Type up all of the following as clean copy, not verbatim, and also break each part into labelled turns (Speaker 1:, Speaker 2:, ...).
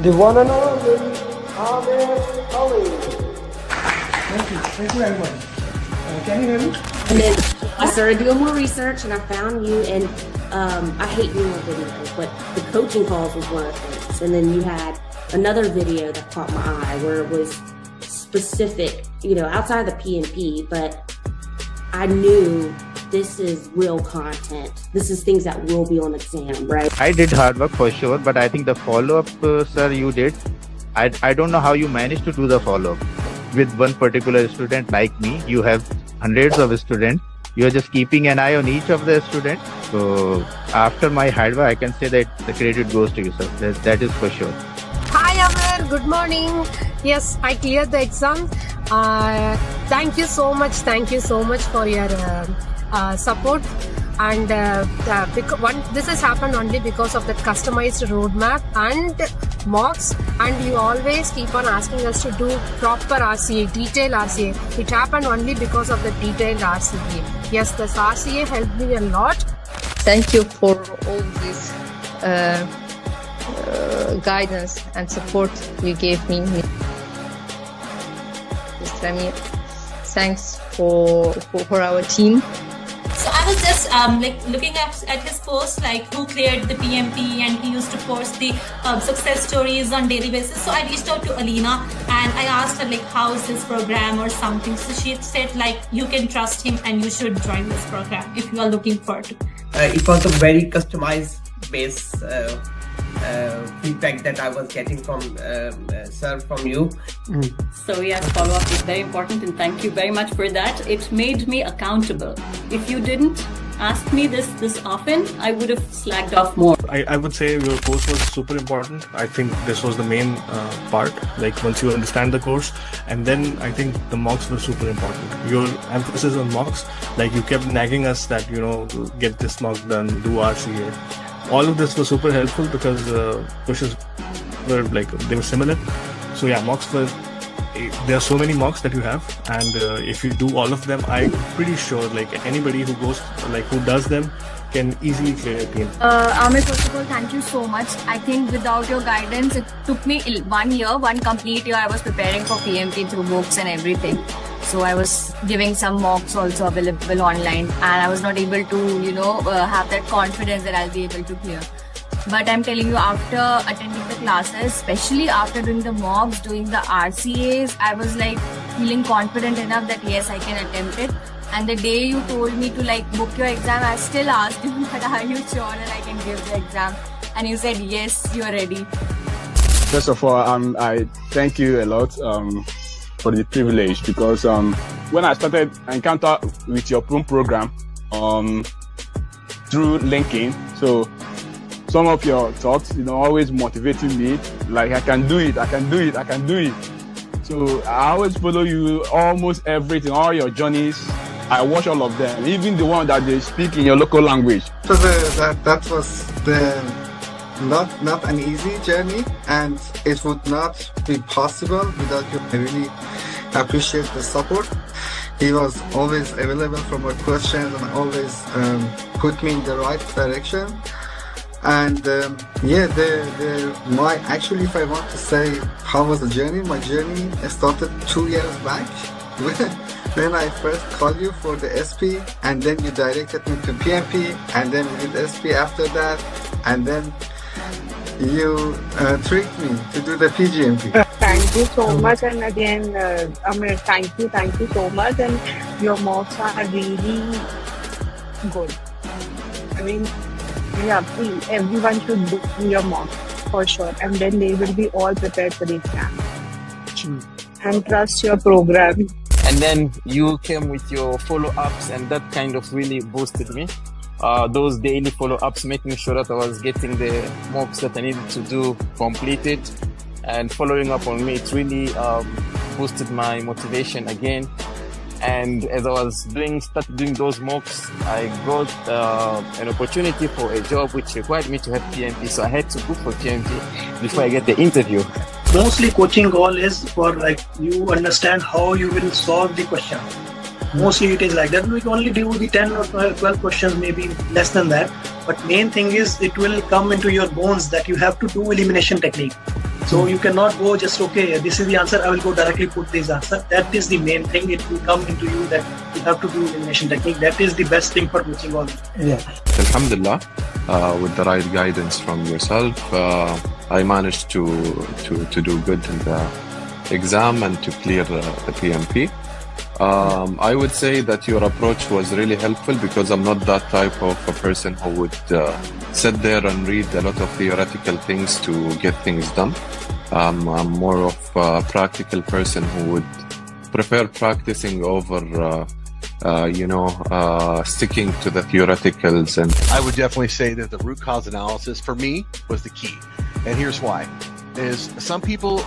Speaker 1: The one and only Ahmed Ali.
Speaker 2: Thank you very much. Can you hear me?
Speaker 3: And then I started doing more research and I found you, and I hate doing videos, but the coaching calls was one of the things. And then you had another video that caught my eye where it was specific, outside the PMP, but I knew this is real content. This is things that will be on exam, right?
Speaker 4: I did hard work for sure, but I think the follow-up, sir, you did. I don't know how you managed to do the follow-up with one particular student like me. You have hundreds of students. You are just keeping an eye on each of the students. So after my hard work, I can say that the credit goes to you, sir. That is for sure.
Speaker 5: Hi Amar, good morning. Yes, I cleared the exam. Thank you so much for your support. And this has happened only because of that customized roadmap and mocks, and you always keep on asking us to do proper RCA, detailed RCA. It happened only because of the detailed RCA. Yes, this RCA helped me a lot.
Speaker 6: Thank you for all this guidance and support you gave me. Mr. Amir, thanks for our team.
Speaker 7: So I was just looking at his post, who cleared the PMP, and he used to post the success stories on daily basis. So I reached out to Alina and I asked her how is his program or something. So she said you can trust him and you should join this program if you are looking for it.
Speaker 8: It was a very customized base feedback that I was getting from sir, from you.
Speaker 9: So yes, follow-up is very important, and thank you very much for that. It made me accountable. If you didn't ask me this often, I would have slacked off more.
Speaker 10: I would say your course was super important. I think this was the main part, once you understand the course, and then I think the mocks were super important. Your emphasis on mocks, you kept nagging us that, get this mock done, do RCA. All of this was super helpful because questions were they were similar. So yeah, mocks were, there are so many mocks that you have, and if you do all of them, I'm pretty sure anybody who goes, who does them can easily clear a PMP.
Speaker 11: Amir, first of all, thank you so much. I think without your guidance, it took me 1 year, one complete year. I was preparing for PMP through books and everything. So I was giving some mocks also available online, and I was not able to, have that confidence that I'll be able to clear. But I'm telling you, after attending the classes, especially after doing the mocks, doing the RCAs, I was feeling confident enough that yes, I can attempt it. And the day you told me to book your exam, I still asked you that are you sure that I can give the exam? And you said yes, you're ready.
Speaker 12: First of all, I thank you a lot for the privilege, because when I started encounter with your program through LinkedIn, so some of your talks, always motivating me, I can do it. So I always follow you, almost everything, all your journeys. I watch all of them, even the one that they speak in your local language.
Speaker 13: So that was not an easy journey, and it would not be possible without you. I really appreciate the support. He was always available for my questions and always put me in the right direction. And actually, if I want to say how was the journey, my journey started 2 years back. Then I first called you for the SP, and then you directed me to PMP, and then we did SP after that, and then you tricked me to do the PGMP.
Speaker 14: Thank you so much, and again, Amir, thank you so much, and your mocks are really good. I mean, yeah, please, everyone should do your mock for sure, and then they will be all prepared for the exam. And trust your program.
Speaker 15: And then you came with your follow-ups, and that kind of really boosted me. Those daily follow-ups, making sure that I was getting the mocks that I needed to do completed and following up on me, it really boosted my motivation again. And as I was started doing those mocks, I got an opportunity for a job which required me to have PMP, so I had to go for PMP before I get the interview.
Speaker 2: Mostly coaching call is for you understand how you will solve the question. Mostly it is like that. We can only do the 10 or 12 questions, maybe less than that. But main thing is it will come into your bones that you have to do elimination technique. So you cannot go just, okay, this is the answer, I will go directly put this answer. That is the main thing. It will come into you that you have to do elimination technique. That is the best thing for coaching all.
Speaker 16: Yeah.
Speaker 17: Alhamdulillah, with the right guidance from yourself, I managed to do good in the exam and to clear the PMP. I would say that your approach was really helpful because I'm not that type of a person who would sit there and read a lot of theoretical things to get things done. I'm more of a practical person who would prefer practicing over sticking to the theoreticals. And
Speaker 18: I would definitely say that the root cause analysis for me was the key. And here's why. Is some people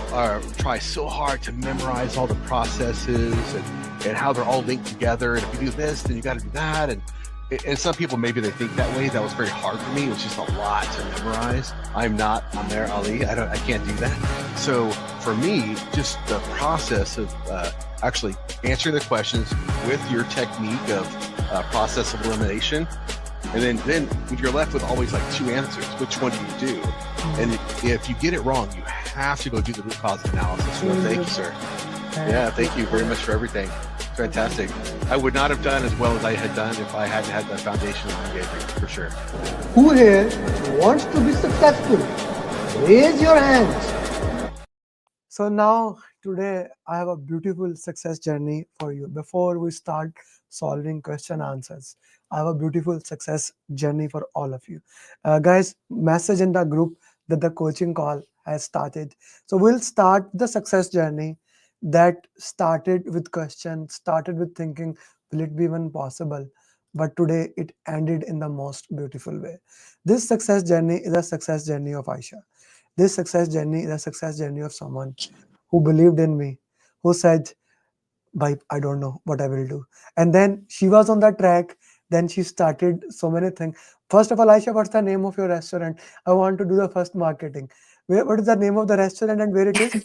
Speaker 18: try so hard to memorize all the processes and how they're all linked together. And if you do this, then you got to do that. And some people, maybe they think that way. That was very hard for me. It was just a lot to memorize. I'm there, Ali. I can't do that. So for me, just the process of actually answering the questions with your technique of process of elimination. And then you're left with always like two answers. Which one do you do? And if you get it wrong, you have to go do the root cause analysis. So thank you, sir. Yeah, thank you very much for everything. Fantastic. I would not have done as well as I had done if I hadn't had the foundation that you gave me, for sure.
Speaker 1: Who here wants to be successful? Raise your hands.
Speaker 16: So now today I have a beautiful success journey for you. Before we start solving question answers, I have a beautiful success journey for all of you. Guys, message in the group that the coaching call has started. So we'll start the success journey that started with questions, started with thinking, will it be even possible? But today it ended in the most beautiful way. This success journey is a success journey of Aisha. This success journey is a success journey of someone who believed in me, who said, "Bhai, I don't know what I will do." And then she was on the track. Then she started so many things. First of all, Aisha, what's the name of your restaurant? I want to do the first marketing. What is the name of the restaurant and where it is?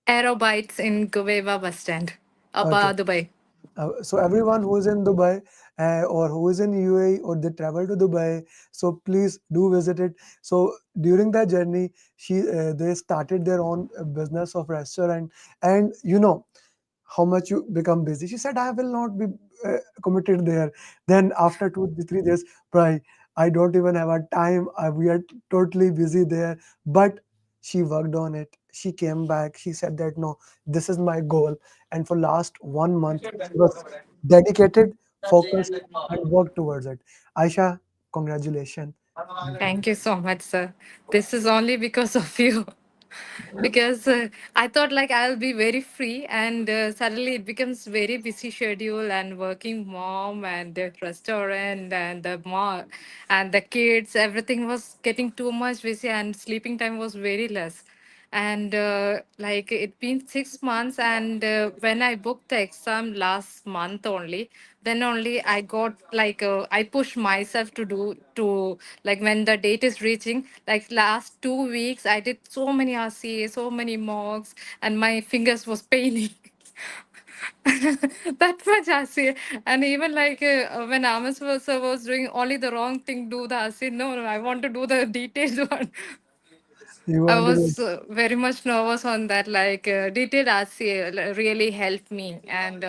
Speaker 19: Aerobites in Gueva bus stand,
Speaker 16: Okay.
Speaker 19: Dubai.
Speaker 16: So everyone who is in Dubai or who is in UAE or they travel to Dubai, so please do visit it. So during that journey, they started their own business of restaurant, and you know how much you become busy. She said, "I will not be committed there." Then after 2 3 days, "Bhai, I don't even have a time. We are totally busy there." But she worked on it. She came back. She said that no, this is my goal. And for last 1 month, she was dedicated, focused, and worked towards it. Aisha, congratulations.
Speaker 19: Thank you so much, sir. This is only because of you. Because I thought like I'll be very free, and suddenly it becomes very busy schedule and working mom and the restaurant and the mom and the kids. Everything was getting too much busy, and sleeping time was very less. And like it been 6 months, and when I booked the exam last month only, then only I got like I pushed myself to do to like when the date is reaching, like last 2 weeks I did so many RCA, so many mocks, and my fingers was paining. That much RCA. And even like when Amos was doing only the wrong thing, do the RCA. No, no, I want to do the detailed one.
Speaker 16: You
Speaker 19: I
Speaker 16: wanted to.
Speaker 19: was very much nervous on that. Like detailed RCA really helped me, and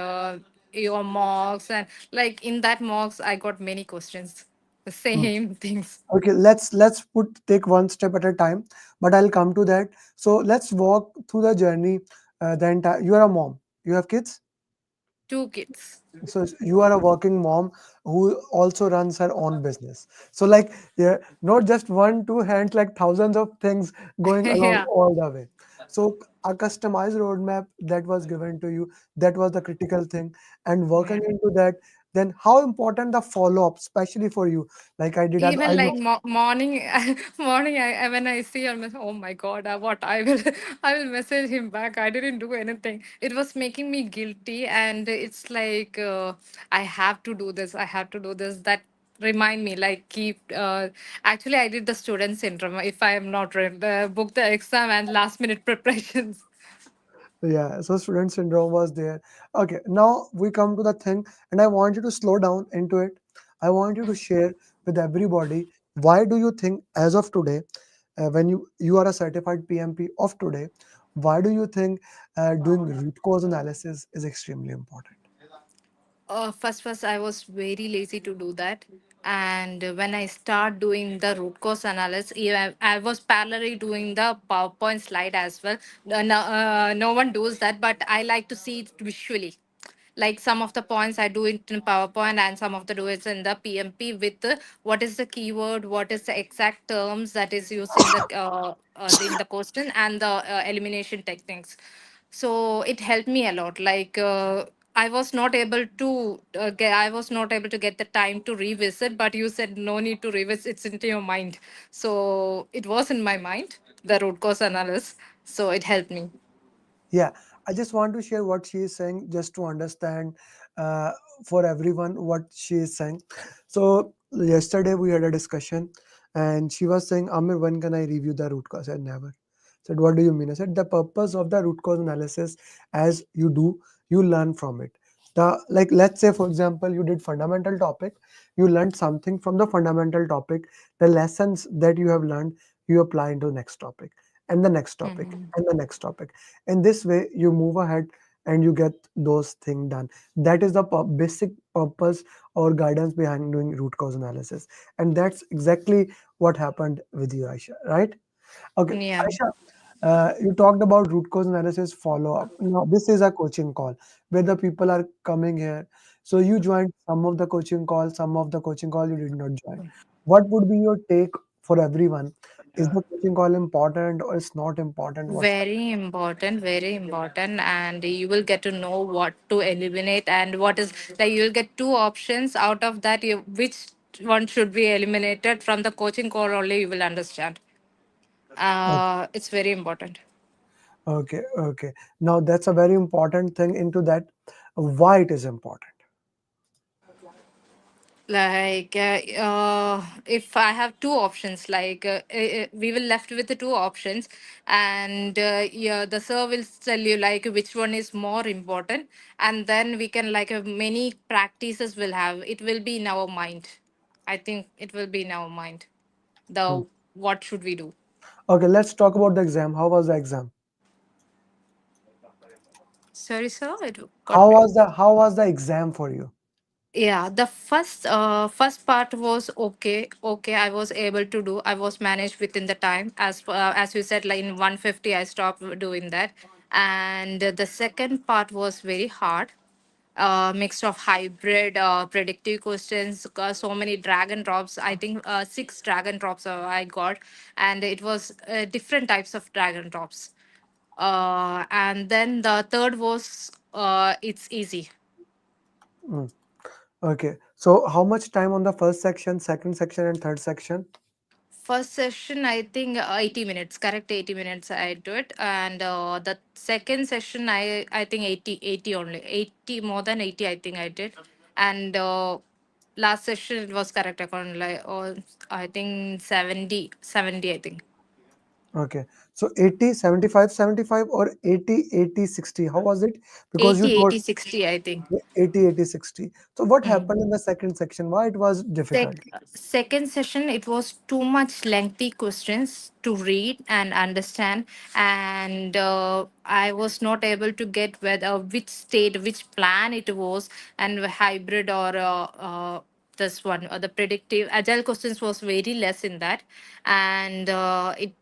Speaker 19: your mocks, and like in that mocks I got many questions, the same things.
Speaker 16: Okay, let's take one step at a time, but I'll come to that. So let's walk through the journey. The entire you are a mom. You have kids.
Speaker 19: 2 kids.
Speaker 16: So you are a working mom who also runs her own business. So like, yeah, not just one, two hands, like thousands of things going along
Speaker 19: Yeah.
Speaker 16: all the way. So a customized roadmap that was given to you, that was the critical thing. And working into that, then how important the follow-up, especially for you. Like I did,
Speaker 19: Even
Speaker 16: I
Speaker 19: like
Speaker 16: know.
Speaker 19: morning, morning, when I see her, oh my God, what I will, I will message him back. I didn't do anything. It was making me guilty, and it's like I have to do this. I have to do this. That remind me, like keep. Actually, I did the student syndrome. If I am not booked the exam and last minute preparations.
Speaker 16: Yeah, so student syndrome was there. Okay, now we come to the thing, and I want you to slow down into it. I want you to share with everybody, why do you think as of today when you are a certified PMP of today, why do you think doing root cause analysis is extremely important?
Speaker 19: First, I was very lazy to do that. And when I start doing the root cause analysis, yeah, I was parallelly doing the PowerPoint slide as well. No one does that, but I like to see it visually. Like some of the points I do it in PowerPoint, and some of the do it in the PMP with what is the keyword, what is the exact terms that is used in the question, and the elimination techniques. So it helped me a lot. Like I was not able to get the time to revisit, but you said no need to revisit, it's into your mind. So it was in my mind, the root cause analysis. So it helped me.
Speaker 16: Yeah, I just want to share what she is saying just to understand uh, for everyone what she is saying. So yesterday we had a discussion, and she was saying, Amir, when can I review the root cause? I said never. Said, what do you mean? I said the purpose of the root cause analysis, as you do, you learn from it. The, like, let's say for example you did fundamental topic, you learned something from the fundamental topic, the lessons that you have learned you apply into the next topic, and the next topic,
Speaker 19: Mhm.
Speaker 16: and the next topic. In this way you move ahead and you get those things done. That is the basic purpose or guidance behind doing root cause analysis, and that's exactly what happened with you, Aisha, right? Okay,
Speaker 19: Yeah.
Speaker 16: Aisha, you talked about root cause analysis follow up. Now this is a coaching call where the people are coming here, so you joined some of the coaching call, some of the coaching call you did not join. What would be your take for everyone? Is the coaching call important or it's not important? What's the
Speaker 19: Very important, and you will get to know what to eliminate and what is like. You'll get two options out of that. Which one should be eliminated from the coaching core only? You will understand. It's very important.
Speaker 16: Okay, okay. Now that's a very important thing into that. Why it is important?
Speaker 19: Like if I have two options, like we will left with the two options, and yeah, the sir will tell you like which one is more important, and then we can like many practices will have. It will be in our mind. I think it will be in our mind.
Speaker 16: Hmm.
Speaker 19: The what should we do?
Speaker 16: Okay, let's talk about the exam. How was the exam?
Speaker 19: Sorry, sir, it got.
Speaker 16: How was the exam for you?
Speaker 19: Yeah, the first part was okay. Okay, I was able to do. I was managed within the time, as you said, like in 150 I stopped doing that. And the second part was very hard. Mix of hybrid predictive questions, so many drag and drops. I think six drag and drops I got, and it was different types of drag and drops. And then the third was it's easy.
Speaker 16: Hmm. Okay, so how much time on the first section, second section, and third section?
Speaker 19: First session, I think 80 minutes, correct 80 minutes I do it. And the second session, I think 80 only. 80, more than 80, I think I did. And last session, it was correct account, like, I think 70, I think.
Speaker 16: Okay, so 80, 75, 75, or 80, 80, 60. How was it? Because you
Speaker 19: 80,
Speaker 16: told
Speaker 19: 80, 60, I think.
Speaker 16: 80, 80, 60. So what
Speaker 19: Mm.
Speaker 16: happened in the second section? Why it was difficult?
Speaker 19: Second session, it was too much lengthy questions to read and understand, and I was not able to get whether which state, which plan it was, and hybrid or this one or the predictive agile questions was very less in that. And it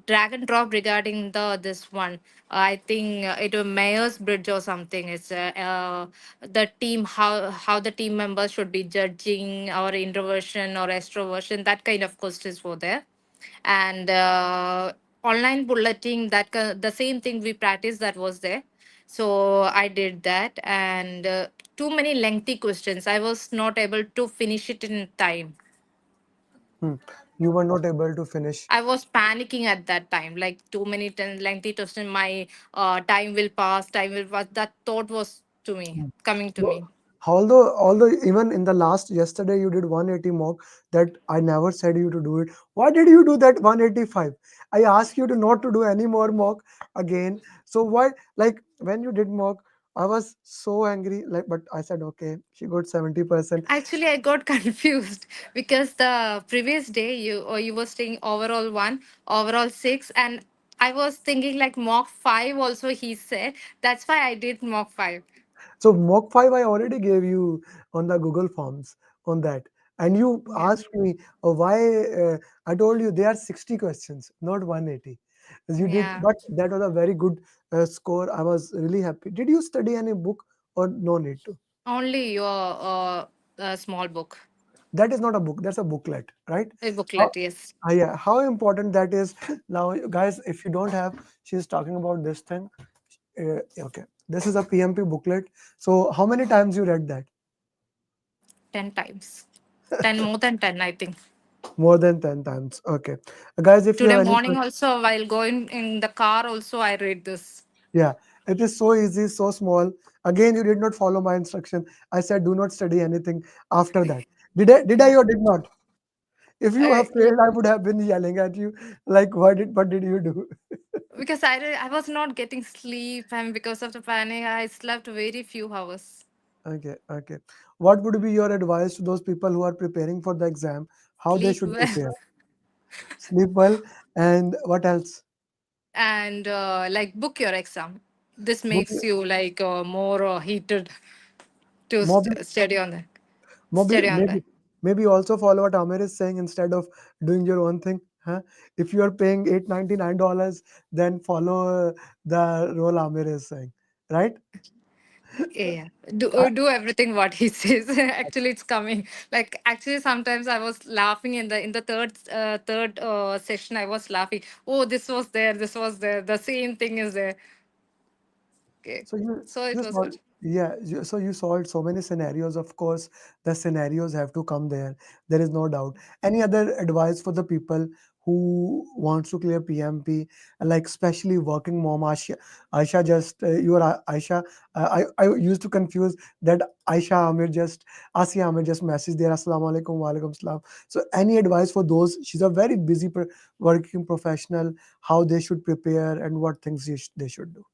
Speaker 19: drag and drop regarding the this one, I think it was mayor's bridge or something. It's the team, how the team members should be judging or introversion or extroversion, that kind of questions were there. And online bulleting, the same thing we practiced, that was there. So I did that. And too many lengthy questions, I was not able to finish it in time.
Speaker 16: Hmm. You were not able to finish.
Speaker 19: I was panicking at that time, like too many lengthy questions. My time will pass. That thought was to me, coming to
Speaker 16: Well,
Speaker 19: me.
Speaker 16: although even in the last yesterday you did 180 mock, that I never said you to do it. Why did you do that 185? I asked you to not to do any more mock again. So why, like when you did mock, I was so angry, like, but I said, okay, she got 70%.
Speaker 19: Actually, I got confused because the previous day you were saying overall one, overall six, and I was thinking like mock five. Also, he said that's why I did mock five.
Speaker 16: So mock 5 I already gave you on the Google Forms on that. And you
Speaker 19: Yeah.
Speaker 16: asked me why I told you they are 60 questions, not 180. You did,
Speaker 19: Yeah.
Speaker 16: but that was a very good score. I was really happy. Did you study any book or no need to?
Speaker 19: Only your small book,
Speaker 16: That is not a book, that's a booklet, right?
Speaker 19: a
Speaker 16: How,
Speaker 19: booklet. Yes.
Speaker 16: yeah, how important that is. Now, guys, if you don't have, she's talking about this thing. Okay, this is a PMP booklet. So, how many times you read that?
Speaker 19: 10 times. 10 more than 10, I think.
Speaker 16: More than 10 times. Okay. Guys, if you
Speaker 19: Today
Speaker 16: have any
Speaker 19: morning
Speaker 16: questions,
Speaker 19: also while going in the car also I read this.
Speaker 16: yeah, it is so easy, so small. Again, you did not follow my instruction. I said do not study anything after that. Did I or did not? If you have
Speaker 19: Yeah,
Speaker 16: failed, I would have been yelling at you like what did you do?
Speaker 19: because I was not getting sleep, and because of the panic I slept very few hours.
Speaker 16: Okay, okay. What would be your advice to those people who are preparing for the exam? How they
Speaker 19: Sleep
Speaker 16: should
Speaker 19: well.
Speaker 16: prepare? Sleep well, and what else?
Speaker 19: And like book your exam. This
Speaker 16: Book,
Speaker 19: makes you like more heated to
Speaker 16: maybe,
Speaker 19: study on that.
Speaker 16: maybe,
Speaker 19: Study on that.
Speaker 16: maybe also follow what Amir is saying instead of doing your own thing. Huh? If you are paying $899, then follow the role Amir is saying, right?
Speaker 19: Yeah, do
Speaker 16: I,
Speaker 19: do everything what he says. Actually, it's coming. Like actually, sometimes I was laughing in the third session. I was laughing. Oh, this was there. This was there. The same thing is there. Okay,
Speaker 16: So
Speaker 19: so it
Speaker 16: you
Speaker 19: was
Speaker 16: solved,
Speaker 19: good.
Speaker 16: yeah. So you solved so many scenarios. Of course, the scenarios have to come there. There is no doubt. Any other advice for the people who wants to clear PMP, like especially working mom? Aisha just you are Aisha. I used to confuse that Aisha Amir just Asia Amir just message there. Assalamu alaikum wa alaikum salam. So any advice for those? She's a very busy working professional. How they should prepare and what things they should do.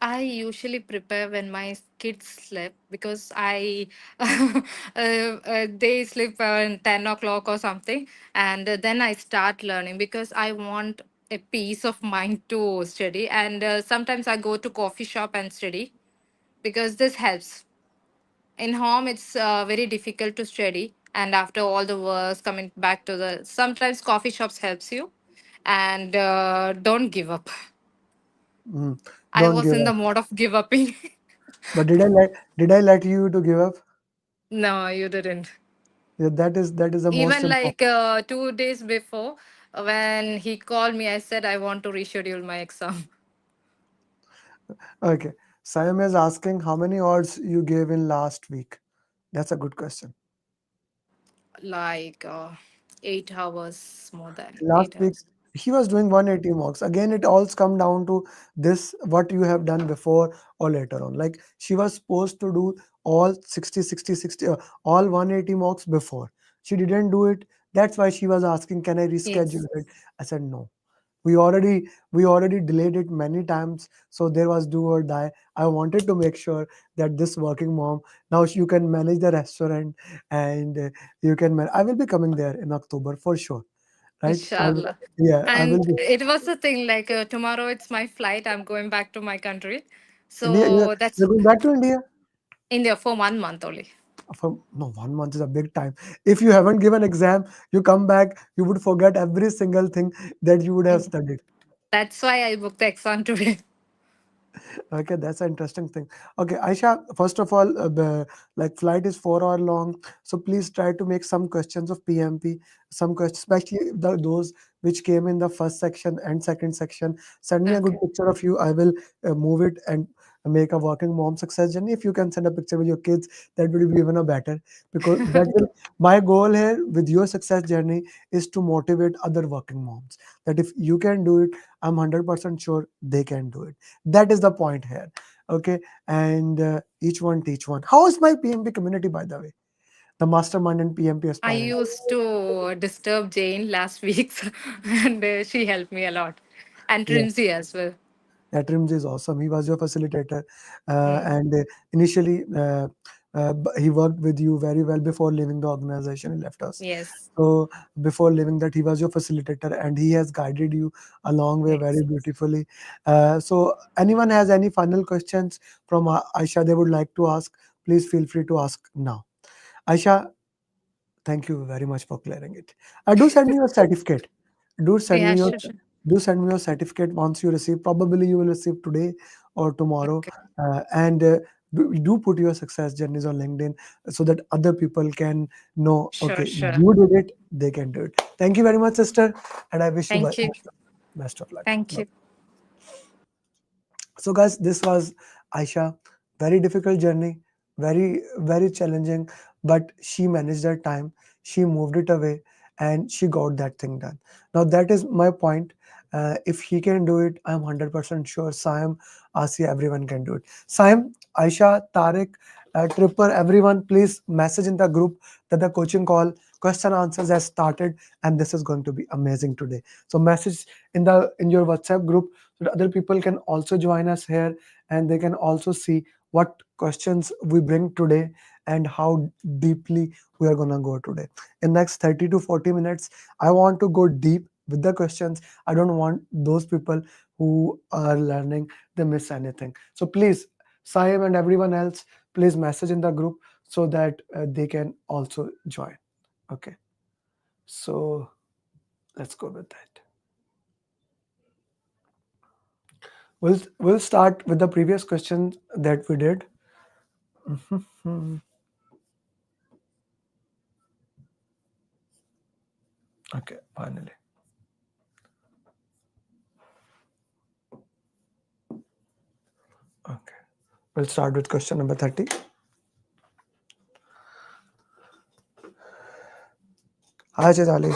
Speaker 19: I usually prepare when my kids sleep because I they sleep around 10 o'clock or something, and then I start learning because I want a peace of mind to study. And sometimes I go to coffee shop and study because this helps. In home, it's very difficult to study, and after all the works coming back to the sometimes coffee shops helps you, and don't give up.
Speaker 16: Mm,
Speaker 19: I
Speaker 16: don't
Speaker 19: was
Speaker 16: give
Speaker 19: in the
Speaker 16: up.
Speaker 19: mode of give upping.
Speaker 16: But did I let you to give up?
Speaker 19: No, you didn't.
Speaker 16: Yeah, that is the most
Speaker 19: Even
Speaker 16: important.
Speaker 19: like 2 days before, when he called me, I said I want to reschedule my exam.
Speaker 16: Okay. Sayam is asking how many odds you gave in last week. That's a good question.
Speaker 19: Like 8 hours, more than
Speaker 16: Last
Speaker 19: eight
Speaker 16: week
Speaker 19: hours.
Speaker 16: he was doing 180 mocks. Again, it all come down to this what you have done before or later on. Like she was supposed to do all 60, 60, 60, all 180 mocks before. She didn't do it. That's why she was asking, can I reschedule
Speaker 19: Yes.
Speaker 16: it? I said no. We already delayed it many times, so there was do or die. I wanted to make sure that this working mom, now you can manage the restaurant, and you can I will be coming there in October for sure, right?
Speaker 19: Inshallah.
Speaker 16: Yeah, I will
Speaker 19: And
Speaker 16: be.
Speaker 19: it was the thing like tomorrow it's my flight. I'm going back to my country.
Speaker 16: India,
Speaker 19: So that's
Speaker 16: you're going back to India.
Speaker 19: India for 1 month only.
Speaker 16: For no, 1 month is a big time. If you haven't given exam, you come back, you would forget every single thing that you would have
Speaker 19: And
Speaker 16: studied.
Speaker 19: that's why I booked the exam today.
Speaker 16: Okay, that's an interesting thing. Okay, Aisha, first of all, like flight is 4 hour long, so please try to make some questions of PMP, some questions, especially those which came in the first section and second section. Send me a good
Speaker 19: Okay.
Speaker 16: picture of you. I will move it and make a working mom success journey. If you can send a picture with your kids, that would be even a better, because that will. My goal here with your success journey is to motivate other working moms. That if you can do it, I'm 100% sure they can do it. That is the point here. Okay, and each one teach one. How is my PMP community, by the way? The mastermind and PMP
Speaker 19: I
Speaker 16: aspirant.
Speaker 19: used to disturb Jane last week, and she helped me a lot, and
Speaker 16: Yeah.
Speaker 19: Trimsy as well.
Speaker 16: That Rimji is awesome. He was your facilitator,
Speaker 19: Hmm.
Speaker 16: and initially he worked with you very well before leaving the organization. He left us.
Speaker 19: Yes.
Speaker 16: So before leaving that, he was your facilitator, and he has guided you a long way
Speaker 19: Yes.
Speaker 16: very beautifully. So anyone has any final questions from Aisha they would like to ask, please feel free to ask now. Aisha, thank you very much for clearing it. Do send me your certificate. Do send
Speaker 19: Yeah,
Speaker 16: me your
Speaker 19: sure, sure.
Speaker 16: do send me your certificate once you receive. Probably you will receive today or tomorrow.
Speaker 19: Okay.
Speaker 16: And do put your success journeys on LinkedIn so that other people can know.
Speaker 19: Sure,
Speaker 16: Okay,
Speaker 19: sure.
Speaker 16: you did it. They can do it. Thank you very much, sister, and I wish you
Speaker 19: Thank you.
Speaker 16: best of luck.
Speaker 19: Thank
Speaker 16: Bye.
Speaker 19: you.
Speaker 16: So guys, this was Aisha. Very difficult journey, very challenging, but she managed her time. She moved it away, and she got that thing done. Now that is my point. If he can do it, I'm 100% sure Saim, Asi, everyone can do it. Saim, Aisha, Tariq, Tripper, everyone, please message in the group that the coaching call question answers has started, and this is going to be amazing today. So message in your WhatsApp group so that other people can also join us here, and they can also see what questions we bring today and how deeply we are going to go today. In next 30 to 40 minutes, I want to go deep with the questions. I don't want those people who are learning they miss anything. So please, Saim and everyone else, please message in the group so that they can also join. Okay, so let's go with that. We'll start with the previous question that we did. Okay, finally. Okay, we'll start with question number 30. Hi, Chitali.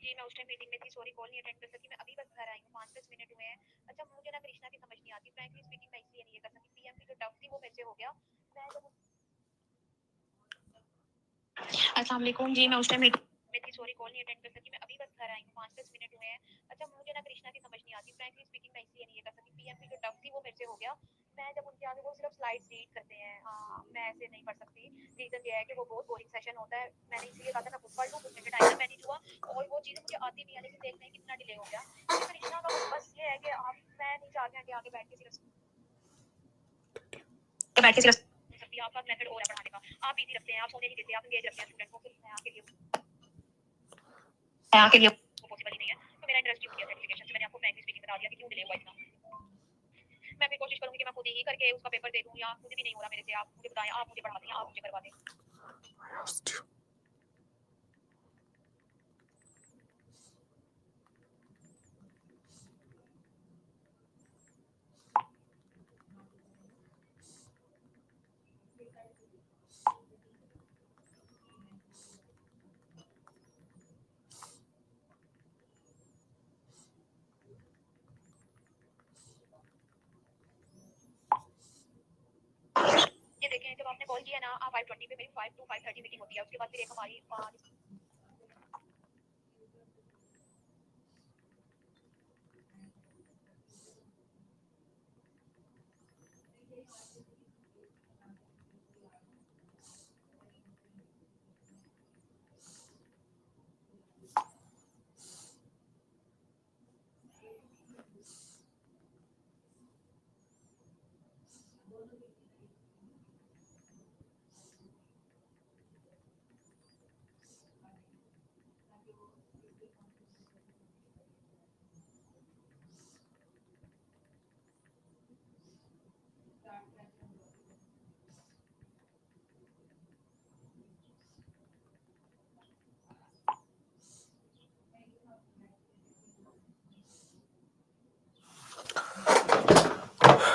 Speaker 20: जी मैं उस time meeting में थी, sorry call नहीं attend कर सकी, मैं अभी बस घर आई हूँ, 5-10 मिनट हुए हैं। अच्छा मुझे ना कृष्णा की समझ नहीं आती, फ्रैंकली स्पीकिंग मैं इसलिए नहीं ये कर सकी, पीएमपी जो टफ थी वो मेरे से हो गया। मैं जब अस्सलाम वालेकुम जी मैं उस टाइम मीटिंग में थी, सॉरी कॉल नहीं अटेंड कर सकी, मैं अभी बस घर आई हूँ, 5-10 मिनट हुए हैं। अच्छा मुझे ना कृष्णा की समझ नहीं आती, फ्रैंकली स्पीकिंग मैं इसलिए नहीं ये कर सकी, पीएमपी जो टफ थी वो मेरे से हो गया। मैं जब उनके आगे वो सिर्फ स्लाइड्स रीड करते हैं, मैं ऐसे नहीं पढ़ सकती। रीजन ये है कि वो बहुत बोरिंग सेशन होता है। मैंने इसलिए कहा था मैं खुद पढ़ लूँ, कुछ मिनट टाइम मैनेज हुआ और वो चीज़ें मुझे आती भी है, लेकिन देखते हैं कितना डिले हो गया। कृष्णा का बस ये है कि आप मैं नहीं चाहती कि आगे बैठ के सिर्फ आपका मेथड और है पढ़ाने का। आप इजी रखते हैं, आप सोने नहीं देते, आप एंगेज रखते हैं स्टूडेंट को, फिर मैं आपके लिए पॉसिबल ही नहीं है। तो मेरा इंटरेस्ट क्यों किया सर्टिफिकेशन से, मैंने आपको फ्रैंकली स्पीकिंग बता दिया कि क्यों डिले हुआ इतना। मैं फिर कोशिश करूंगी कि मैं खुद ही करके उसका पेपर दे दूं, या खुद भी नहीं हो रहा मेरे से, आप मुझे बताएं, आप मुझे पढ़ा दें, आप मुझे करवा दें। ये देखें जब आपने कॉल किया ना, आप 5:20 पे, मेरी 5 to 5:30 मीटिंग होती है, उसके बाद फिर एक हमारी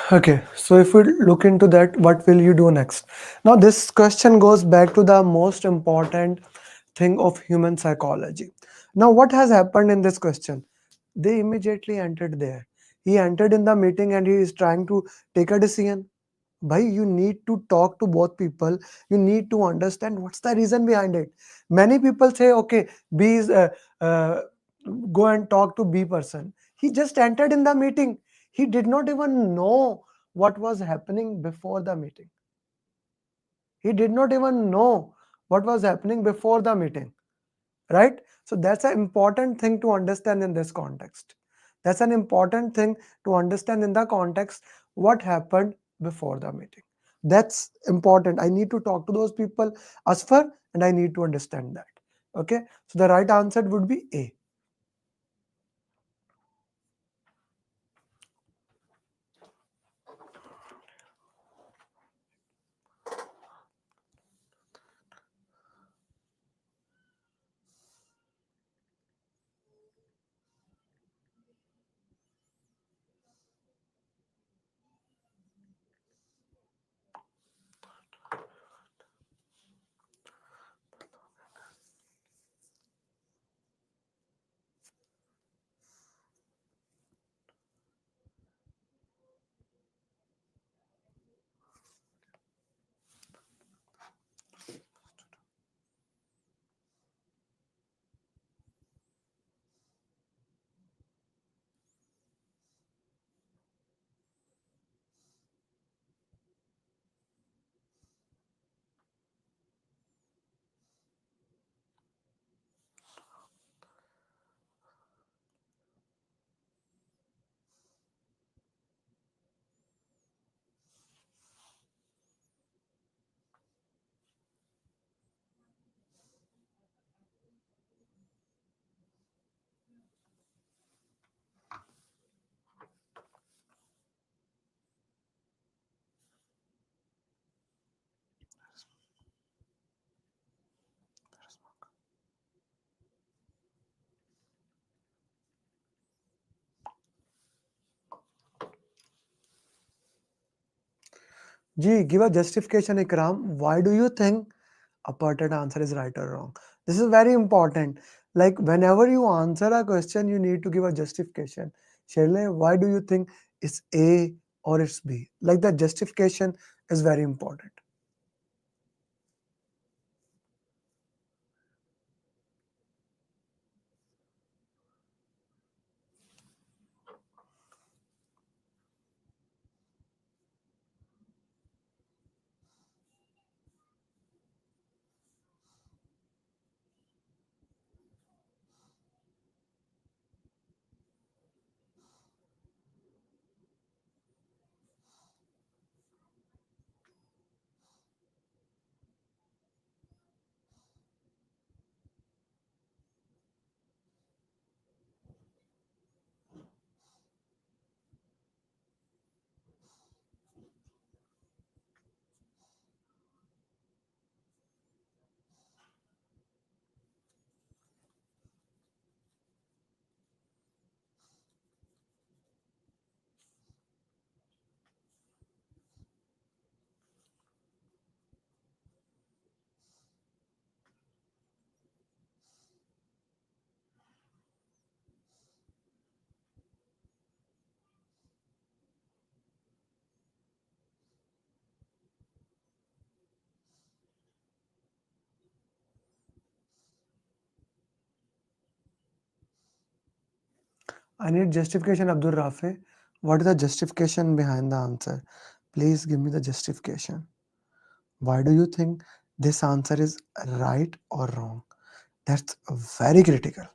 Speaker 16: Okay, so if we look into that, what will you do next? Now, this question goes back to the most important thing of human psychology. Now, what has happened in this question? They immediately entered there. He entered in the meeting and he is trying to take a decision. Bhai, you need to talk to both people. You need to understand what's the reason behind it. Many people say, okay, B is go and talk to B person. He just entered in the meeting. He did not even know what was happening before the meeting. He did not even know what was happening before the meeting, right? So that's an important thing to understand in this context. That's an important thing to understand in the context what happened before the meeting. That's important. I need to talk to those people, Asfar, and I need to understand that. Okay, so the right answer would be A. G, give a justification, Ikram. Why do you think a pertinent answer is right or wrong? This is very important. Like whenever you answer a question, you need to give a justification. Shirley, why do you think it's A or it's B? Like the justification is very important. I need justification, Abdul Rafi. What is the justification behind the answer? Please give me the justification. Why do you think this answer is right or wrong? That's very critical.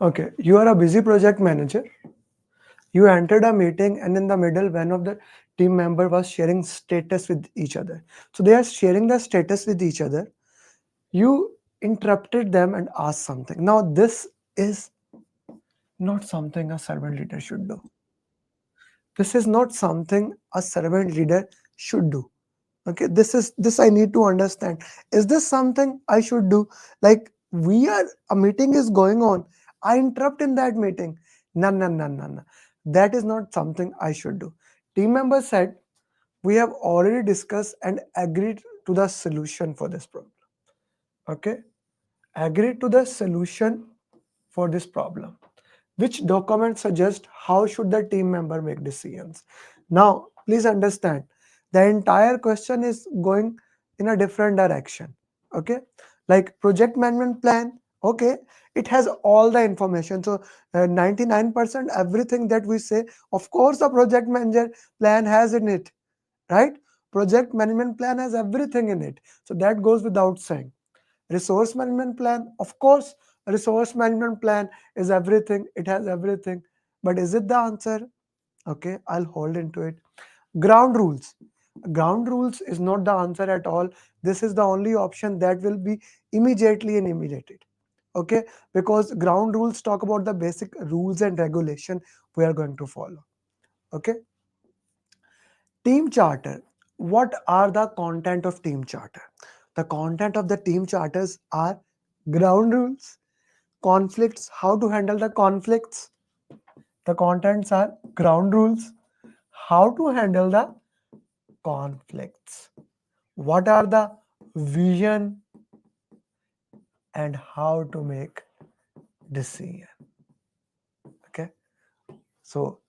Speaker 16: Okay, you are a busy project manager You entered a meeting, and in the middle, one of the team member was sharing status with each other. So they are sharing the status with each other. You interrupted them and asked something. Now, this is not something a servant leader should do. This is not something a servant leader should do. Okay, this I need to understand. Is this something I should do? Like, a meeting is going on, I interrupt in that meeting. No, no, no, no, no. That is not something I should do. Team member said, we have already discussed and agreed to the solution for this problem. Okay, agreed to the solution for this problem. Which document suggests how should the team member make decisions? Now, please understand, the entire question is going in a different direction. Okay, like project management plan. Okay, it has all the information. So 99% everything that we say, of course, the project manager plan has in it, right? Project management plan has everything in it. So that goes without saying. Resource management plan, of course, resource management plan is everything. It has everything. But is it the answer? Okay, I'll hold into it. Ground rules. Ground rules is not the answer at all. This is the only option that will be immediately eliminated. Okay, because ground rules talk about the basic rules and regulation we are going to follow. Okay. Team charter. What are the content of team charter? The content of the team charters are ground rules, conflicts, how to handle the conflicts. The contents are ground rules, how to handle the conflicts. What are the vision and how to make decision. Okay. So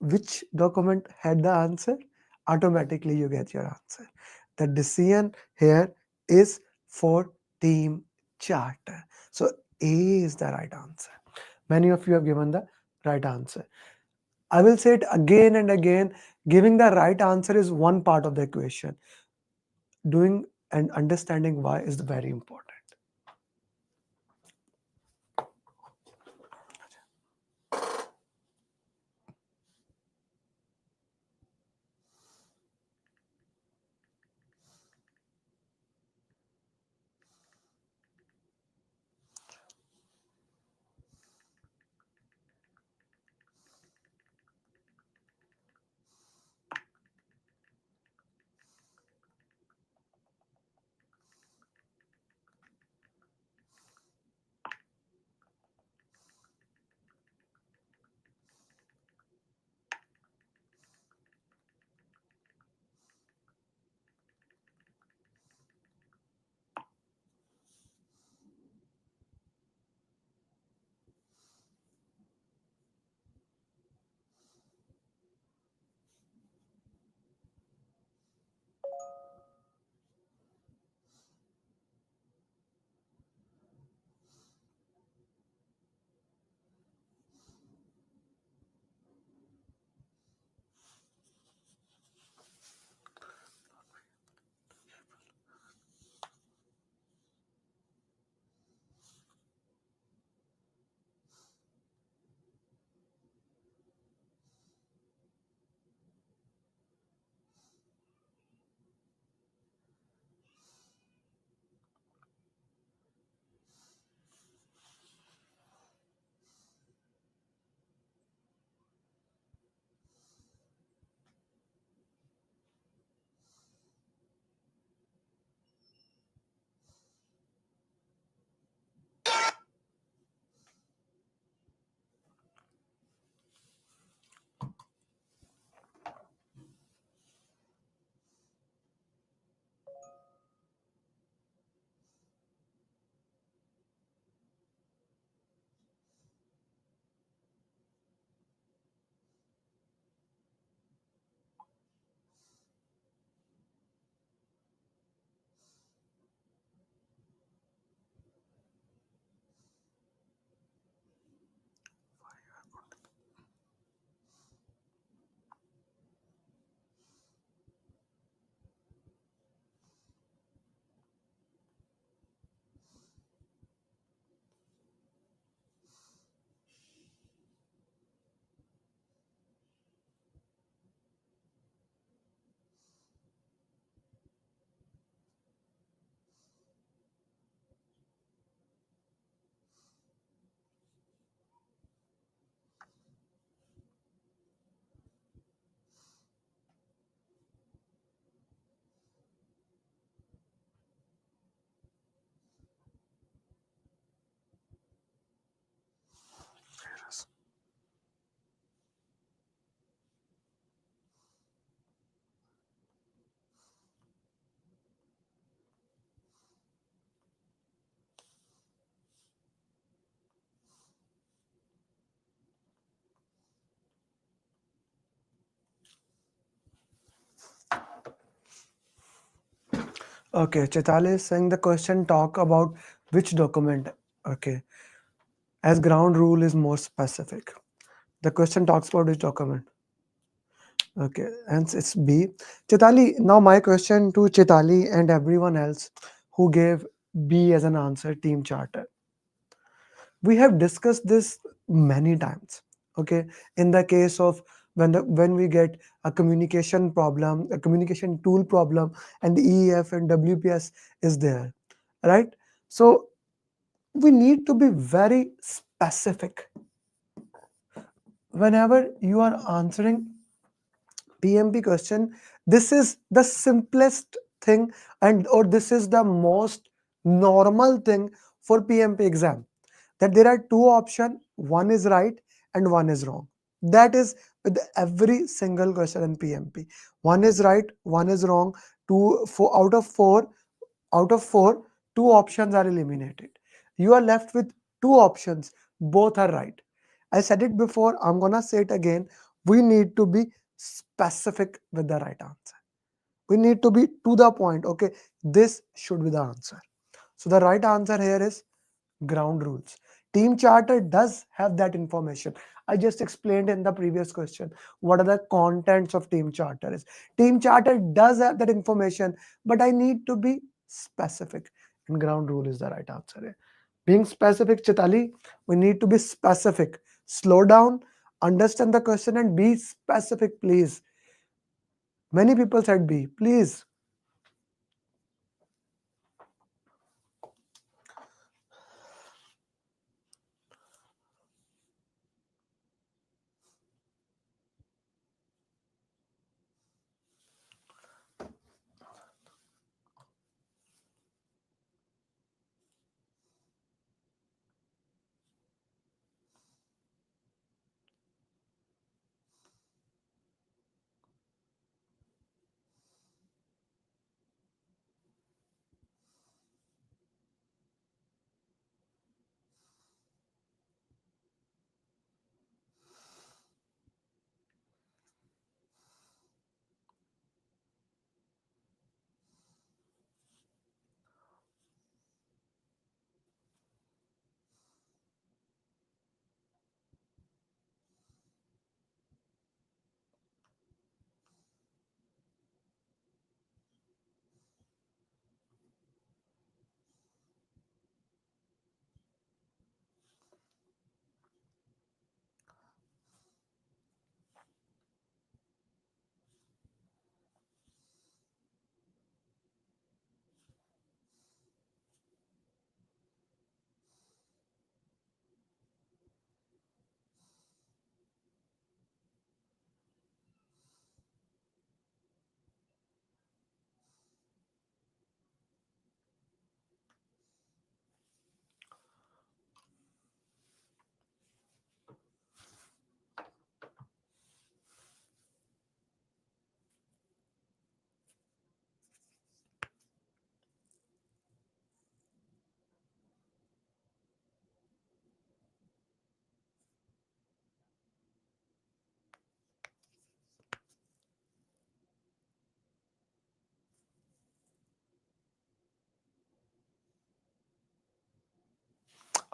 Speaker 16: which document had the answer? Automatically you get your answer. The decision here is for team charter. So A is the right answer. Many of you have given the right answer. I will say it again and again. Giving the right answer is one part of the equation. Doing and understanding why is very important. Okay, Chaitali is saying the question talk about which document. Okay, as ground rule is more specific. The question talks about which document. Okay, and it's B. Chaitali, now my question to Chaitali and everyone else who gave B as an answer, team charter. We have discussed this many times. Okay, in the case of when we get a communication problem, a communication tool problem, and the EEF and WPS is there, right? So we need to be very specific whenever you are answering PMP question. This is the simplest thing, and or this is the most normal thing for PMP exam, that there are two options, one is right and one is wrong. That is with every single question in PMP. One is right, one is wrong. Four out of four, two options are eliminated. You are left with two options, both are right. I said it before, I'm gonna say it again. We need to be specific with the right answer. We need to be to the point. Okay, this should be the answer. So the right answer here is ground rules. Team charter does have that information. I just explained in the previous question what are the contents of team charter is. Team charter does have that information, but I need to be specific, and ground rule is the right answer here. Being specific, Chitali, we need to be specific. Slow down, understand the question, and be specific, please. Many people said B, please.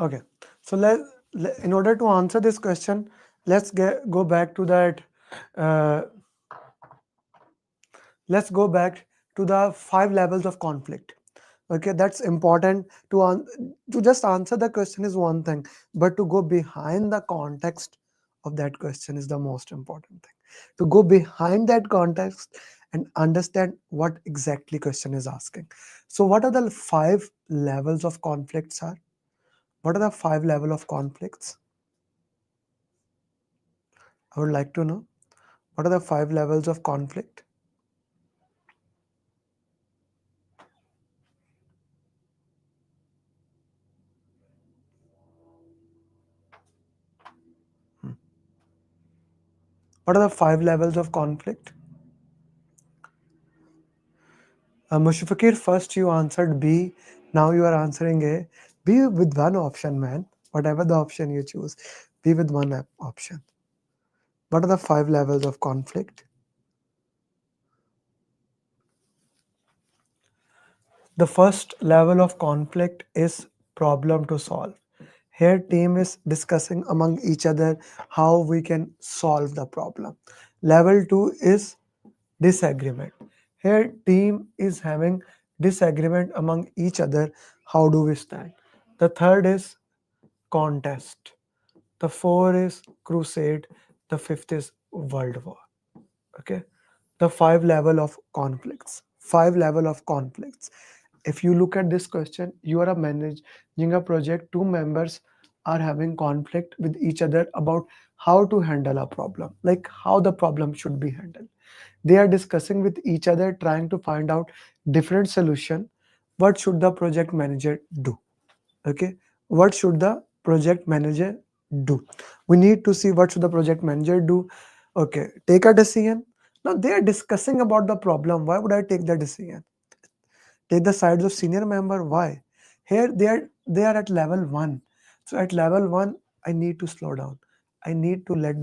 Speaker 16: Okay, so in order to answer this question, let's go back to that. Uh, let's go back to the 5 levels of conflict. Okay, that's important to just answer the question is one thing, but to go behind the context of that question is the most important thing. To go behind that context and understand what exactly question is asking. So what are the 5 levels of conflicts are? What are the 5 level of conflicts? I would like to know. What are the 5 levels of conflict? What are the 5 levels of conflict? Mushfiqir, first you answered B. Now you are answering A. B with one option, man. Whatever the option you choose. B with one option. What are the 5 levels of conflict? The first level of conflict is problem to solve. Here team is discussing among each other how we can solve the problem. Level 2 is disagreement. Here team is having disagreement among each other. How do we stand? The third is contest. The fourth is crusade. The fifth is world war. Okay. The five level of conflicts. If you look at this question, you are managing a project, two members are having conflict with each other about how to handle a problem, like how the problem should be handled. They are discussing with each other, trying to find out different solution. What should the project manager do? Okay, what should the project manager do? We need to see what should the project manager do. Okay, take a decision. Now they are discussing about the problem. Why would I take the decision? Take the sides of senior member. Why? Here they are at level 1. So at level 1 I need to slow down. I need to let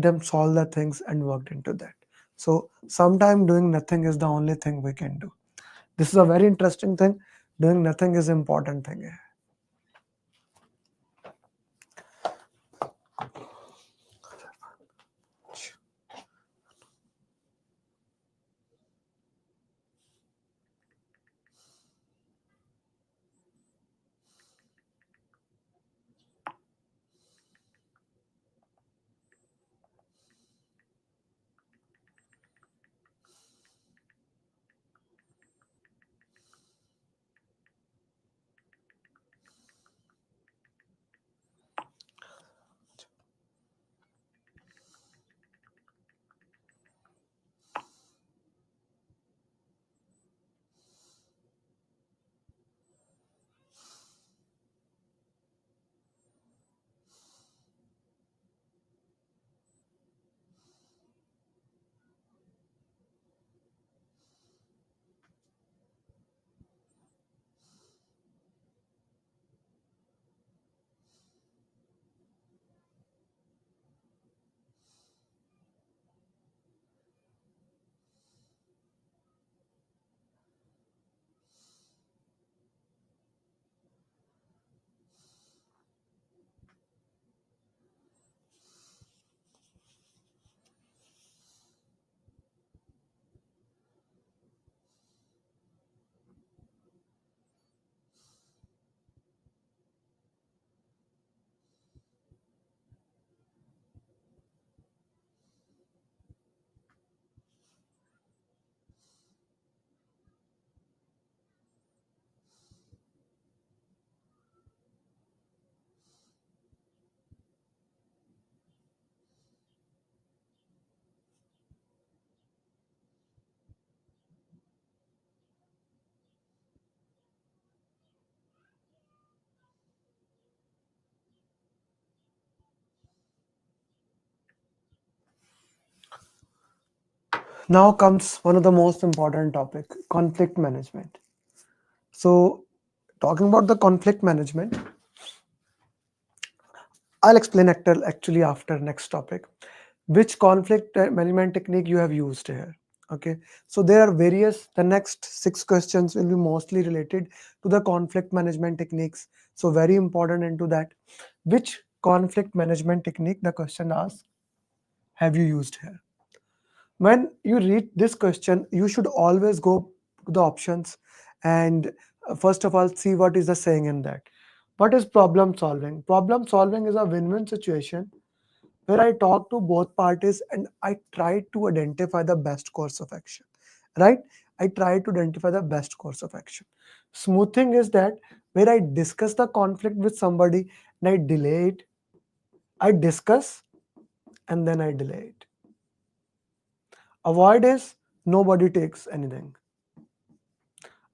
Speaker 16: them solve the things and work into that. So sometime doing nothing is the only thing we can do. This is a very interesting thing. Doing nothing is important thing here. Now comes one of the most important topic, conflict management. So talking about the conflict management, I'll explain actually after next topic, which conflict management technique you have used here. Okay, so there are various, the next 6 questions will be mostly related to the conflict management techniques. So very important into that, which conflict management technique the question asks have you used here. When you read this question, you should always go to the options and first of all see what is the saying in that. What is problem solving? Problem solving is a win-win situation where I talk to both parties and I try to identify the best course of action. Right? I try to identify the best course of action. Smoothing is that where I discuss the conflict with somebody and I delay it. I discuss and then I delay it. Avoid is nobody takes anything.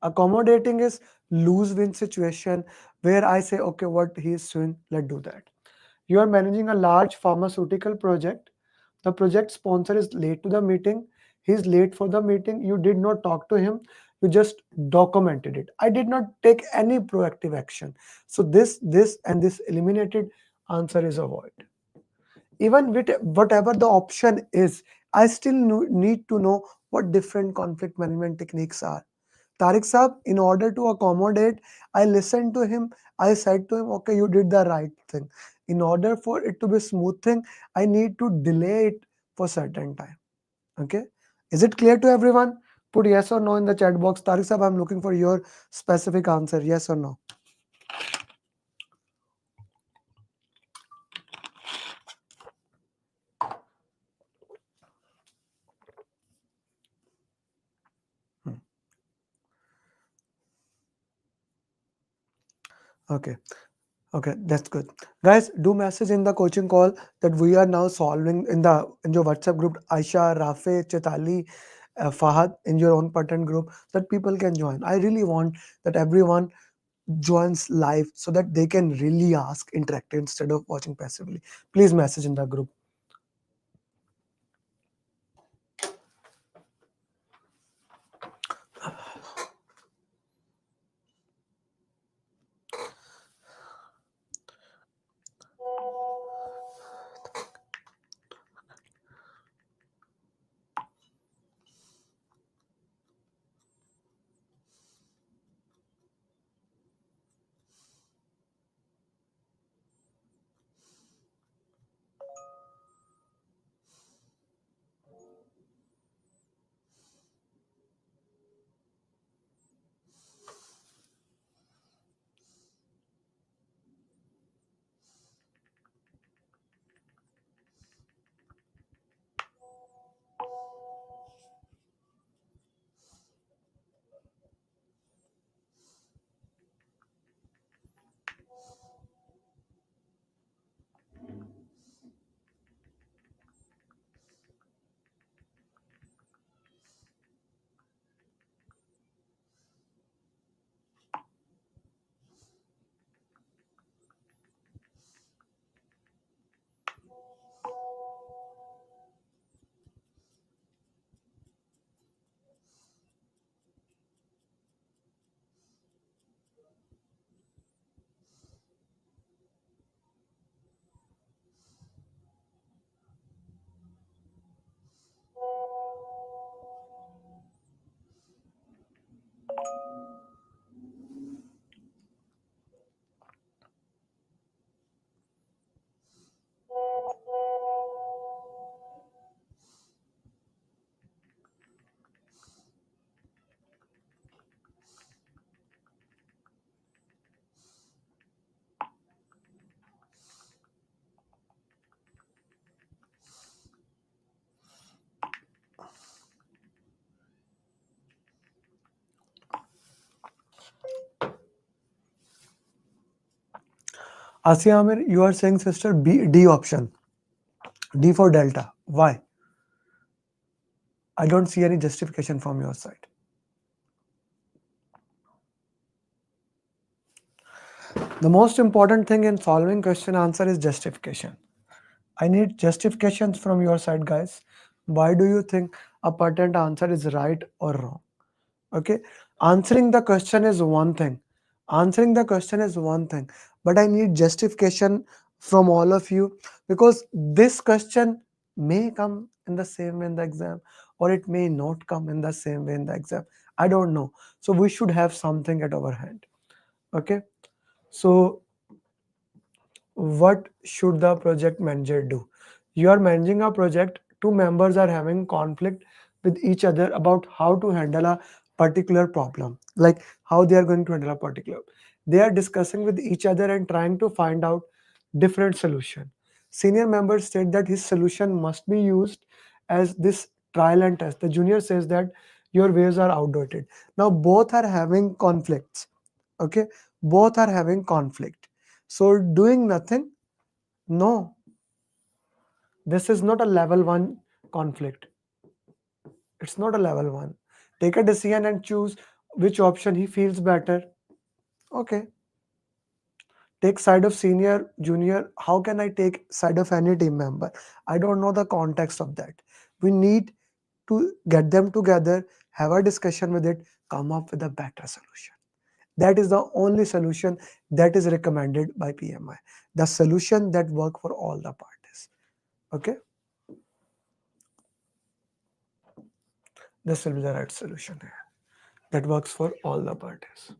Speaker 16: Accommodating is lose-win situation where I say, okay, what he is doing, let's do that. You are managing a large pharmaceutical project. The project sponsor is late to the meeting. He's late for the meeting. You did not talk to him. You just documented it. I did not take any proactive action. So this, and this eliminated. Answer is avoid. Even with whatever the option is, I still need to know what different conflict management techniques are. Tariq Saab, in order to accommodate, I listened to him. I said to him, okay, you did the right thing. In order for it to be smooth thing, I need to delay it for certain time. Okay. Is it clear to everyone? Put yes or no in the chat box. Tariq Saab, I'm looking for your specific answer. Yes or no? Okay. Okay, that's good. Guys, do message in the coaching call that we are now solving in your WhatsApp group, Aisha, Rafe, Chetali, Fahad, in your own pattern group, so that people can join. I really want that everyone joins live so that they can really ask interactive instead of watching passively. Please message in the group. Asiya Amir, you are saying, sister, D option. D for Delta. Why? I don't see any justification from your side. The most important thing in solving question answer is justification. I need justifications from your side, guys. Why do you think a patent answer is right or wrong? Okay. Answering the question is one thing. But I need justification from all of you, because this question may come in the same way in the exam, or it may not come in the same way in the exam. I don't know. So we should have something at our hand. Okay. So what should the project manager do? You are managing a project, two members are having conflict with each other about how to handle a particular problem, like how they are going to handle a particular. They are discussing with each other and trying to find out different solution. Senior member state that his solution must be used as this trial and test. The junior says that your ways are outdated. Now both are having conflicts. Okay, both are having conflict. So doing nothing, no, this is not a level 1 conflict. It's not a level 1. Take a decision and choose which option he feels better. Okay. Take side of senior, junior. How can I take side of any team member? I don't know the context of that. We need to get them together, have a discussion with it, come up with a better solution. That is the only solution that is recommended by PMI. The solution that work for all the parties. Okay. This will be the right solution here. that works for all the parties.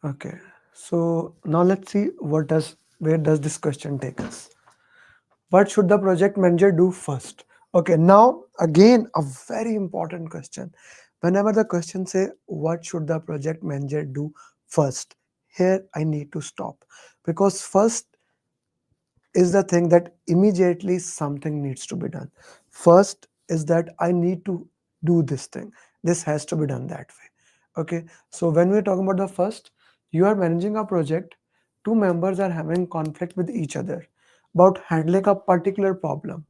Speaker 16: Okay, so now let's see where does this question take us. What should the project manager do first? Okay, now again a very important question. Whenever the question say what should the project manager do first, here I need to stop, because first is the thing that immediately something needs to be done. First is that I need to do this thing. This has to be done that way. Okay, so when we're talking about the first, you are managing a project, two members are having conflict with each other about handling a particular problem.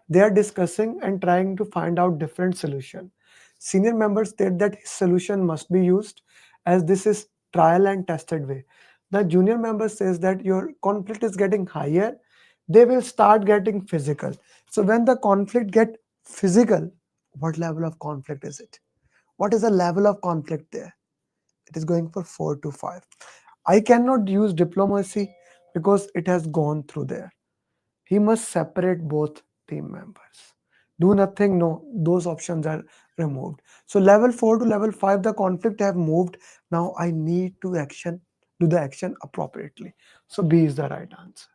Speaker 16: They are discussing and trying to find out different solution. Senior members state that his solution must be used as this is trial and tested way. The junior member says that your conflict is getting higher, they will start getting physical. So when the conflict get physical, what level of conflict is it? What is the level of conflict there? It is going for 4 to 5. I cannot use diplomacy because it has gone through there. He must separate both team members. Do nothing, no, those options are removed. So level 4 to level 5, the conflict have moved. Now I need to do the action appropriately. So B is the right answer.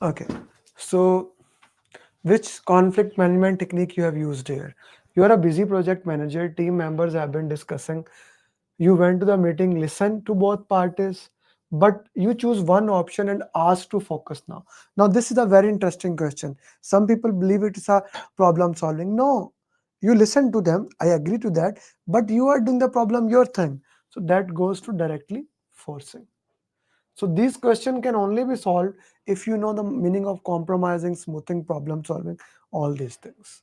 Speaker 16: Okay. So which conflict management technique you have used here? You are a busy project manager, team members have been discussing. You went to the meeting, listen to both parties, but you choose one option and ask to focus now. Now, this is a very interesting question. Some people believe it is a problem solving. No, you listen to them. I agree to that, but you are doing the problem your thing. So that goes to directly forcing. So these questions can only be solved if you know the meaning of compromising, smoothing, problem solving, all these things.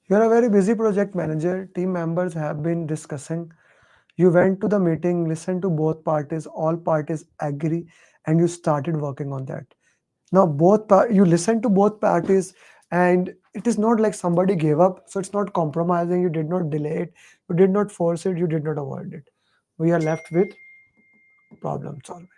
Speaker 16: You are a very busy project manager. Team members have been discussing. You went to the meeting, listened to both parties, all parties agree, and you started working on that. Now, you listen to both parties, and it is not like somebody gave up. So it's not compromising. You did not delay it. You did not force it. You did not avoid it. We are left with problem solving.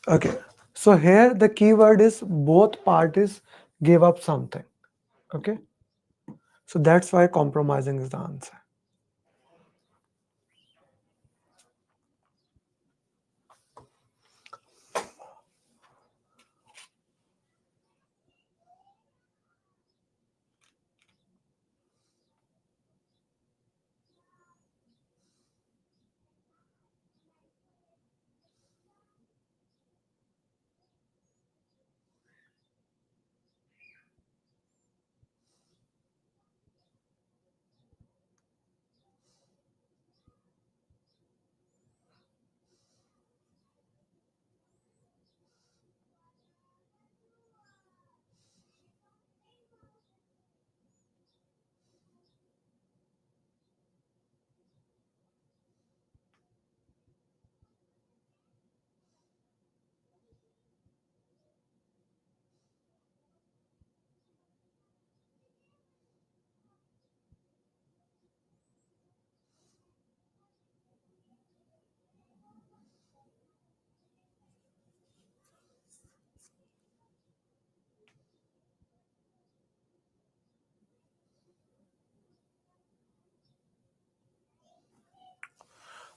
Speaker 16: Okay. So here the keyword is both parties gave up something. Okay. So that's why compromising is the answer.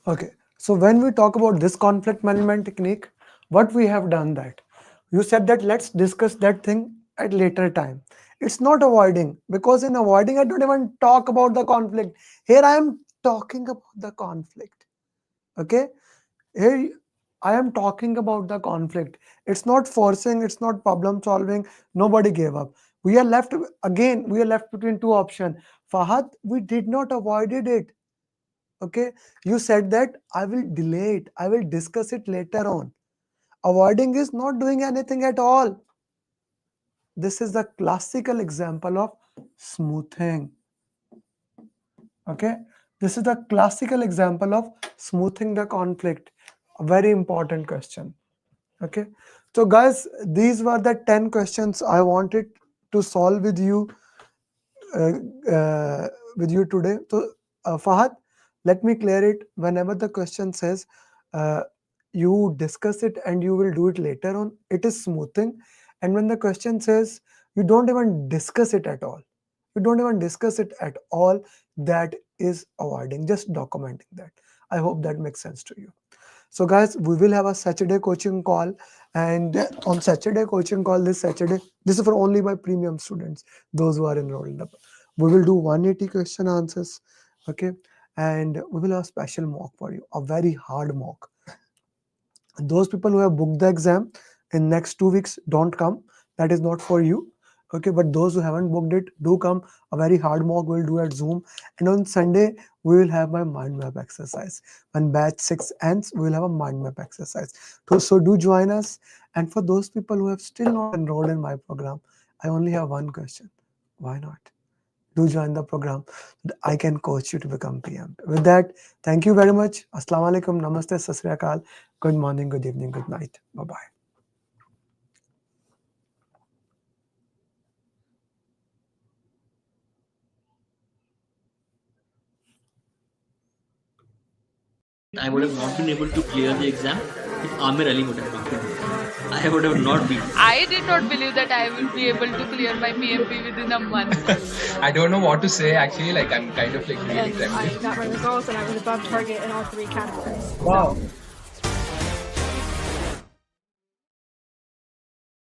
Speaker 16: Okay, so when we talk about this conflict management technique, what we have done that you said that let's discuss that thing at later time. It's not avoiding, because in avoiding I don't even talk about the conflict. Here I am talking about the conflict. Okay, here I am talking about the conflict. It's not forcing, it's not problem solving. Nobody gave up. We are left again. We are left between two options. Fahad, we did not avoided it. Okay, you said that I will delay it, I will discuss it later on. Avoiding is not doing anything at all. This is the classical example of smoothing. Okay, this is the classical example of smoothing the conflict. A very important question. Okay, so guys, these were the 10 questions I wanted to solve with you today. So Fahad, let me clear it. Whenever the question says you discuss it and you will do it later on, it is smoothing. And when the question says you don't even discuss it at all, that is avoiding. Just documenting that. I hope that makes sense to you. So guys, we will have a Saturday coaching call, and on Saturday coaching call this Saturday, this is for only my premium students, those who are enrolled up. We will do 180 question answers. Okay, and we will have a special mock for you, a very hard mock. And those people who have booked the exam in next 2 weeks, don't come. That is not for you. Okay, but those who haven't booked it, do come. A very hard mock we'll do at Zoom. And on Sunday, we will have my mind map exercise. When batch 6 ends, we will have a mind map exercise. So do join us. And for those people who have still not enrolled in my program, I only have one question. Why not? Do join the program. I can coach you to become PM. With that, thank you very much. Assalamu alaikum, namaste, sat sri akal. Good morning, good evening, good night. Bye-bye.
Speaker 21: I would have not been able to clear the exam if Amir Ali would have come. I would have not been.
Speaker 22: I did not believe that I will be able to clear my PMP within a month.
Speaker 23: I don't know what to say actually, like I'm kind of like really
Speaker 24: I got my results and I was above target in all 3 categories.
Speaker 23: Wow.